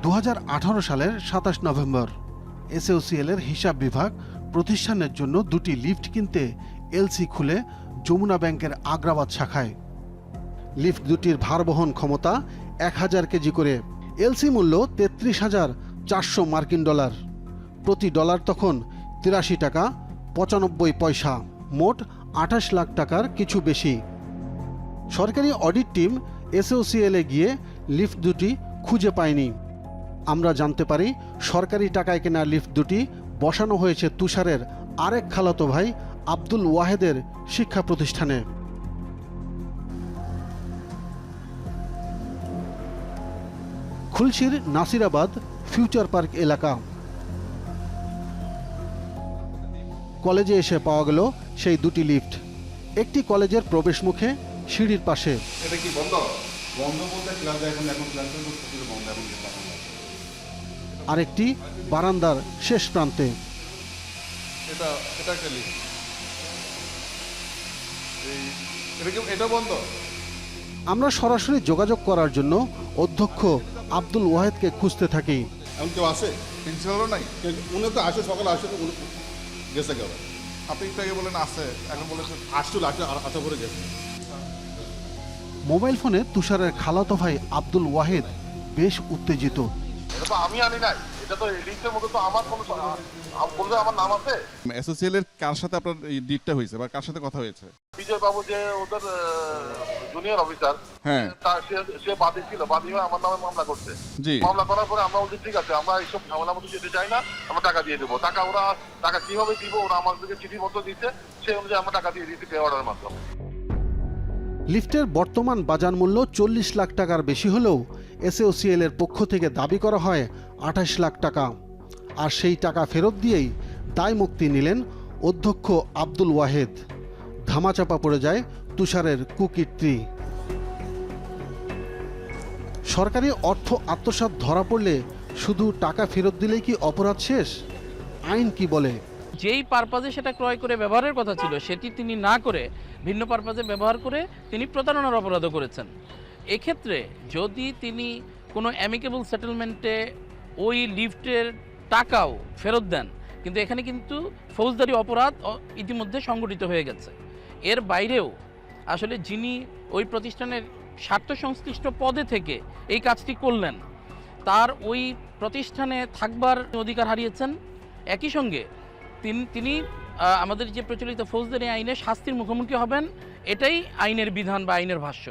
2018 সালের 27 নভেম্বর এসওসিএল এর হিসাব বিভাগ প্রতিষ্ঠানের জন্য দুটি লিফট কিনতে এলসি খুলে যমুনা ব্যাংকের আগ্রাবাদ শাখায়। লিফট দুটির ভারবহন ক্ষমতা 1000 কেজি করে। এলসি মূল্য 33,400 মার্কিন ডলার। প্রতি ডলার তখন 83 টাকা 95 পয়সা, মোট 28 লাখ টাকার কিছু বেশি। সরকারি অডিট টিম এসওসিএল এ গিয়ে লিফট দুটি খুঁজে পায়নি। আমরা জানতে পারি সরকারি টাকায় কেনা লিফট দুটি বসানো হয়েছে তুষারের আরেক খালাতো ভাই আব্দুল ওয়াহেদের শিক্ষা প্রতিষ্ঠানে। খুলশীর নাসিরাবাদ ফিউচার পার্ক এলাকা। কলেজে এসে পাওয়া গেল সেই দুটি লিফট। একটি কলেজের প্রবেশ মুখে সিঁড়ির পাশে, এটা কি বন্ধ বন্ধ বলতে ক্লাস এখন ক্লাস বন্ধ এখন। আরেকটি বারান্দার শেষ প্রান্তে। এটা একটা লিফট, এটা বন্ধ। আমরা সরাসরি যোগাযোগ করার জন্য অধ্যক্ষ আব্দুল ওয়াহেদকে খুঁজতে থাকি। এখন কেউ আসে? প্রিন্সিপালও নাই। উনি তো আসে, সকালে আসে, উনি গেছে কেউ। আপনি একটু আগে বলেন আসে, এখন বলেছেন আসছিল, আশা করে গেছে। মোবাইল ফোনে তুষারের খালাতো ভাই আব্দুল ওয়াহেদ বেশ উত্তেজিত। এটা তো আমি আনি নাই, এটা তো লিস্টের মধ্যে তো আমার কোনো বলবে আমার নাম আছে। এসওসিএল এর কার সাথে আপনার এই ডিটটা হয়েছে বা কার সাথে কথা হয়েছে? বিজয় বাবু যে ওদের জুনিয়র অফিসার, হ্যাঁ, সে বাদী ছিল, বাদী হয়ে আমার নামে মামলা করছে। জি। মামলা করার পরে আমরা বলছি ঠিক আছে, আমরা এইসব ঝামেলার মধ্যে যেতে চাই না, আমরা টাকা দিয়ে দেবো। ওরা টাকা কিভাবে দিব, ওরা আমাদেরকে চিঠিপত্র দিচ্ছে, সেই অনুযায়ী আমরা টাকা দিয়ে দিচ্ছি পে অর্ডারের মাধ্যমে। লিফটের বর্তমান বাজার মূল্য 40 লাখ টাকার বেশি হলেও এসওসিএল এর পক্ষ থেকে দাবি করা হয় 28 লাখ টাকা। আর সেই টাকা ফেরত দিয়েই দায় মুক্তি নিলেন অধ্যক্ষ আব্দুল ওয়াহেদ। ধামাচাপা পড়ে যায় তুষারের কুকীর্তি। সরকারি অর্থ আত্মসাৎ ধরা পড়লে শুধু টাকা ফেরত দিলেই কি অপরাধ শেষ? আইন কি বলে? যেই পারপাজে সেটা ক্রয় করে ব্যবহারের কথা ছিল সেটি তিনি না করে ভিন্ন পারপাজে ব্যবহার করে তিনি প্রতারণার অপরাধও করেছেন। এক্ষেত্রে যদি তিনি কোনো অ্যামিকেবল সেটেলমেন্টে ওই লিফটের টাকাও ফেরত দেন, কিন্তু এখানে কিন্তু ফৌজদারি অপরাধ ইতিমধ্যে সংগঠিত হয়ে গেছে। এর বাইরেও আসলে যিনি ওই প্রতিষ্ঠানের স্বার্থ সংশ্লিষ্ট পদে থেকে এই কাজটি করলেন তার ওই প্রতিষ্ঠানে থাকবার অধিকার হারিয়েছেন। একই সঙ্গে তিনি আমাদের যে প্রচলিত ফৌজদারি আইনে শাস্তির মুখোমুখি হবেন। এটাই আইনের বিধান বা আইনের ভাষ্য।